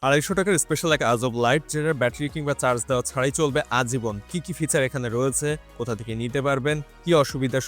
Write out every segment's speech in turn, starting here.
টাকার স্পেশাল এক আজব লাইট যেটার ব্যাটারি কিংবা চার্জ দেওয়া ছাড়াই চলবে আজীবন। কি ফিচার এখানে রয়েছে, কোথা থেকে নিতে পারবেন, কি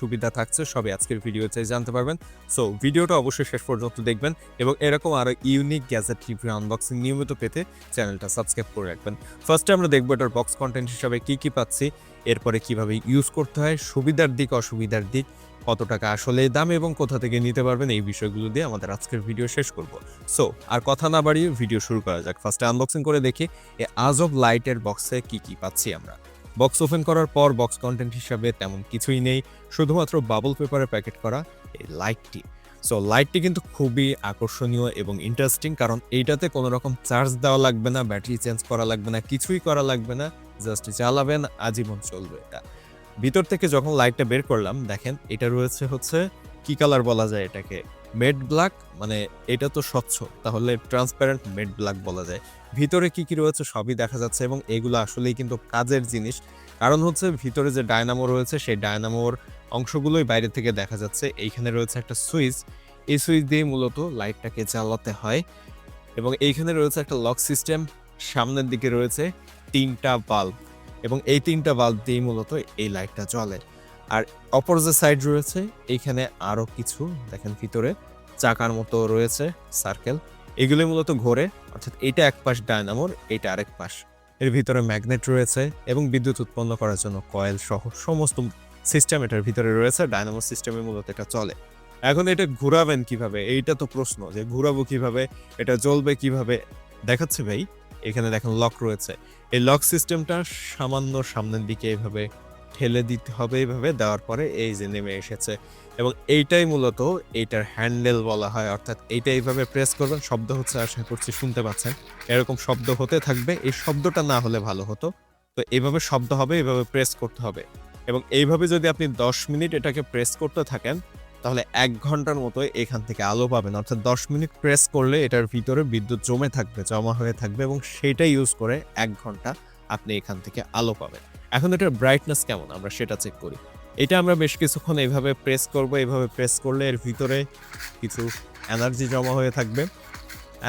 সুবিধা থাকছে সবই আজকের ভিডিওতে জানতে পারবেন। সো ভিডিওটা অবশ্যই শেষ পর্যন্ত দেখবেন এবং এরকম আরো ইউনিক গ্যাজেট রিভিউ আনবক্সিং নিয়মিত পেতে চ্যানেলটা সাবস্ক্রাইব করে রাখবেন। ফার্স্টে আমরা দেখবো এটার বক্স কন্টেন্ট হিসাবে কি পাচ্ছি, এরপরে কিভাবে ইউজ করতে হয়, সুবিধার দিক অসুবিধার দিক, কত টাকা আসলে দাম এবং কোথা থেকে নিতে পারবেন, এই বিষয়গুলো দিয়ে আমাদের আজকের ভিডিও শেষ করব। সো আর কথা না বাড়িয়ে ভিডিও শুরু করা যাক। ফার্স্টে আনবক্সিং করে দেখি এই আজব লাইটের বক্সে কি পাচ্ছি আমরা। বক্স ওপেন করার পর বক্স কন্টেন্ট হিসাবে তেমন কিছুই নেই, শুধুমাত্র বাবল পেপারে প্যাকেট করা এই লাইটটি। সো লাইটটি কিন্তু খুবই আকর্ষণীয় এবং ইন্টারেস্টিং, কারণ এইটাতে কোনো রকম চার্জ দেওয়া লাগবে না, ব্যাটারি চেঞ্জ করা লাগবে না, কিছুই করা লাগবে না, জাস্ট জ্বালাবেন, আজীবন চলবে এটা। ভিতর থেকে যখন লাইটটা বের করলাম, দেখেন এটা রয়েছে হচ্ছে কি কালার বলা যায় এটাকে, মেট ব্ল্যাক। মানে এটা তো স্বচ্ছ, তাহলে ট্রান্সপারেন্ট মেট ব্ল্যাক বলা যায়। ভিতরে কি রয়েছে সবই দেখা যাচ্ছে এবং এগুলো আসলেই কিন্তু কাজের জিনিস, কারণ হচ্ছে ভিতরে যে ডায়নামো রয়েছে সেই ডায়নামোর অংশগুলোই বাইরে থেকে দেখা যাচ্ছে। এইখানে রয়েছে একটা সুইচ, এই সুইচ দিয়ে মূলত লাইটটাকে জ্বালাতে হয় এবং এইখানে রয়েছে একটা লক সিস্টেম। সামনের দিকে রয়েছে 3টা বাল্ব এবং এই 3টা বাল্ব দিয়ে মূলত এই লাইটটা জ্বলে। আর অপর যে সাইড রয়েছে এইখানে আরো কিছু দেখেন, ভিতরে চাকার মতো রয়েছে সার্কেল, এগুলো মূলত ঘোরে, অর্থাৎ এটা এক পাশ ডায়নামোর, এটা আরেক পাশ। এর ভিতরে ম্যাগনেট রয়েছে এবং বিদ্যুৎ উৎপন্ন করার জন্য কয়েল সহ সমস্ত সিস্টেম এটার ভিতরে রয়েছে। ডায়নামো সিস্টেমে মূলত এটা চলে। এখন এটা ঘুরাবেন কিভাবে, এইটা তো প্রশ্ন, যে ঘুরাবো কিভাবে, এটা জ্বলবে কিভাবে। দেখাচ্ছে ভাই, এখানে দেখেন লক রয়েছে। এই লক সিস্টেমটা সামান্য সামনের দিকে এইভাবে ঠেলে দিতে হবে, এইভাবে দেওয়ার পরে এই যে নেমে এসেছে এবং এইটাই মূলত এইটার হ্যান্ডেল বলা হয়। অর্থাৎ এইটা এইভাবে প্রেস করবেন, শব্দ হচ্ছে, আশা করছি শুনতে পাচ্ছেন, এরকম শব্দ হতে থাকবে। এই শব্দটা না হলে ভালো হতো, তো এইভাবে শব্দ হবে, এইভাবে প্রেস করতে হবে এবং এইভাবে যদি আপনি 10 মিনিট এটাকে প্রেস করতে থাকেন তাহলে 1 ঘন্টার মতো এখান থেকে আলো পাবেন। অর্থাৎ 10 মিনিট প্রেস করলে এটার ভিতরে বিদ্যুৎ জমে থাকবে, জমা হয়ে থাকবে এবং সেটা ইউজ করে 1 ঘন্টা আপনি এখান থেকে আলো পাবেন। এখন এটার ব্রাইটনেস কেমন আমরা সেটা চেক করি। এটা আমরা বেশ কিছুক্ষণ এইভাবে প্রেস করব, এইভাবে প্রেস করলে এর ভিতরে কিছু এনার্জি জমা হয়ে থাকবে।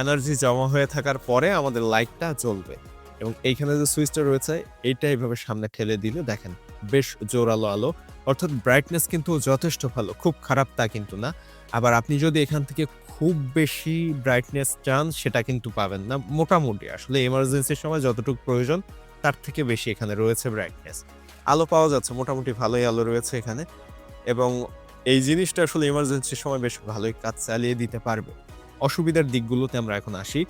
এনার্জি জমা হয়ে থাকার পরে আমাদের লাইটটা জ্বলবে এবং এইখানে যে সুইচটা রয়েছে এইটা এইভাবে সামনে ঠেলে দিলে দেখেন বেশ জোরালো আলো। অর্থাৎ ব্রাইটনেস কিন্তু যথেষ্ট ভালো, খুব খারাপ তা কিন্তু না। আবার আপনি যদি এখান থেকে খুব বেশি ব্রাইটনেস চান সেটা কিন্তু পাবেন না। মোটামুটি আসলে এমার্জেন্সির সময় যতটুকু প্রয়োজন তার থেকে বেশি এখানে রয়েছে ব্রাইটনেস। আলো পাওয়া যাচ্ছে, মোটামুটি ভালোই আলো রয়েছে এখানে এবং এই জিনিসটা আসলে এমার্জেন্সির সময় বেশ ভালোই কাজ চালিয়ে দিতে পারবে। অসুবিধার দিকগুলোতে আমরা এখন আসি।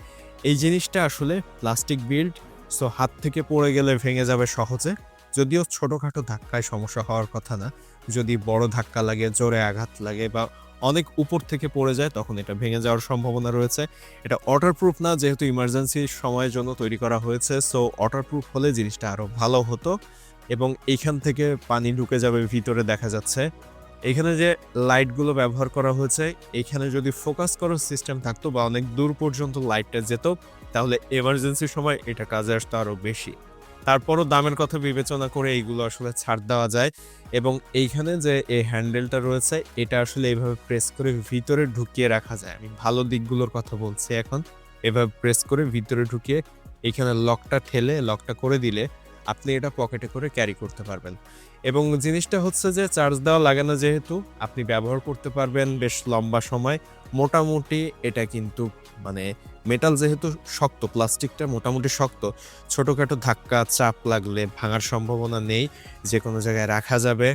এই জিনিসটা আসলে প্লাস্টিক বিল্ড, সো হাত থেকে পড়ে গেলে ভেঙে যাবে সহজে। যদিও ছোটখাটো ধাক্কায় সমস্যা হওয়ার কথা না, যদি বড় ধাক্কা লাগে, জোরে আঘাত লাগে বা অনেক উপর থেকে পড়ে যায় তখন এটা ভেঙে যাওয়ার সম্ভাবনা রয়েছে। এটা ওয়াটারপ্রুফ না, যেহেতু ইমার্জেন্সি সময়ের জন্য তৈরি করা হয়েছে, সো ওয়াটারপ্রুফ হলে জিনিসটা আরও ভালো হতো এবং এইখান থেকে পানি ঢুকে যাবে ভিতরে। দেখা যাচ্ছে এখানে যে লাইটগুলো ব্যবহার করা হয়েছে, এখানে যদি ফোকাস করার সিস্টেম থাকতো বা অনেক দূর পর্যন্ত লাইটটা যেত তাহলে এমার্জেন্সির সময় এটা কাজে আসতো আরও বেশি। তারপরও দামের কথা বিবেচনা করে এইগুলো আসলে ছাড় দেওয়া যায় এবং এইখানে যে এই হ্যান্ডেলটা রয়েছে এটা আসলে এইভাবে প্রেস করে ভিতরে ঢুকিয়ে রাখা যায়। আমি ভালো দিকগুলোর কথা বলছি এখন। এভাবে প্রেস করে ভিতরে ঢুকিয়ে এইখানে লকটা ঠেলে লকটা করে দিলে আপনি এটা পকেটে করে ক্যারি করতে পারবেন এবং জিনিসটা হচ্ছে যে চার্জ দেওয়া লাগে না, যেহেতু আপনি ব্যবহার করতে পারবেন বেশ লম্বা সময়। মোটামুটি এটা কিন্তু মানে মেটাল যেহেতু শক্ত, প্লাস্টিকটা মোটামুটি শক্ত, ছোটোখাটো ধাক্কা চাপ লাগলে ভাঙার সম্ভাবনা নেই, যে কোনো জায়গায় রাখা যাবে।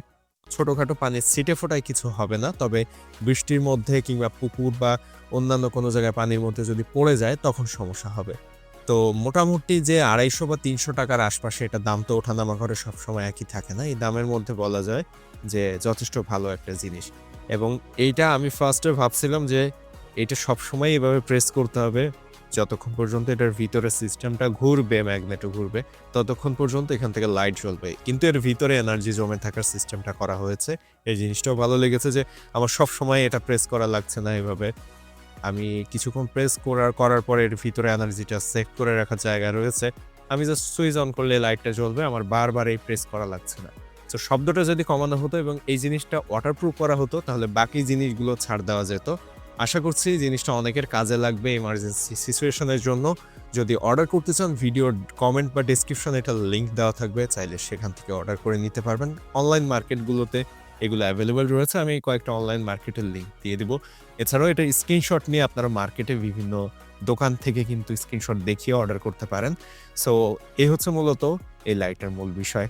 ছোটোখাটো পানির ছিটে ফোটায় কিছু হবে না, তবে বৃষ্টির মধ্যে কিংবা পুকুর বা অন্যান্য কোনো জায়গায় পানির মধ্যে যদি পড়ে যায় তখন সমস্যা হবে। তো মোটামুটি যে 250 বা 300 টাকার আশপাশে, এটা দাম তো ওঠানামা করে সবসময় একই থাকে না, এই দামের মধ্যে বলা যায় যে যথেষ্ট ভালো একটা জিনিস। এবং এইটা আমি ফার্স্টে ভাবছিলাম যে এটা সবসময় এভাবে প্রেস করতে হবে যতক্ষণ পর্যন্ত এটার ভিতরে সিস্টেমটা ঘুরবে, ম্যাগনেটও ঘুরবে, ততক্ষণ পর্যন্ত এখান থেকে লাইট জ্বলবে। কিন্তু এর ভিতরে এনার্জি জমে থাকার সিস্টেমটা করা হয়েছে, এই জিনিসটাও ভালো লেগেছে যে আমার সবসময় এটা প্রেস করা লাগছে না। এভাবে আমি কিছুক্ষণ প্রেস করার পরে এর ভিতরে এনার্জিটা সেভ করে রাখার জায়গা রয়েছে। আমি জাস্ট সুইচ অন করলে লাইটটা জ্বলবে, আমার বারবার এই প্রেস করা লাগছে না। তো শব্দটা যদি কমানো হতো এবং এই জিনিসটা ওয়াটারপ্রুফ করা হতো তাহলে বাকি জিনিসগুলো ছাড় দেওয়া যেত। আশা করছি জিনিসটা অনেকের কাজে লাগবে এমার্জেন্সি সিচুয়েশনের জন্য। যদি অর্ডার করতে চান ভিডিওর কমেন্ট বা ডেসক্রিপশনে এটা লিঙ্ক দেওয়া থাকবে, চাইলে সেখান থেকে অর্ডার করে নিতে পারবেন। অনলাইন মার্কেটগুলোতে এগুলো অ্যাভেলেবেল রয়েছে, আমি কয়েকটা অনলাইন মার্কেটের লিঙ্ক দিয়ে দিব। এছাড়াও এটা স্ক্রিনশট নিয়ে আপনারা মার্কেটে বিভিন্ন দোকান থেকে কিন্তু স্ক্রিনশট দেখিয়ে অর্ডার করতে পারেন। সো এই হচ্ছে মূলত এই লাইটের মূল বিষয়।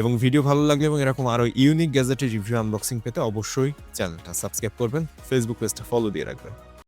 এবং ভিডিও ভালো লাগলে এবং এরকম আরও ইউনিক গ্যাজেটের রিভিউ আনবক্সিং পেতে অবশ্যই চ্যানেলটা সাবস্ক্রাইব করবেন, ফেসবুক পেজটা ফলো দিয়ে রাখবেন।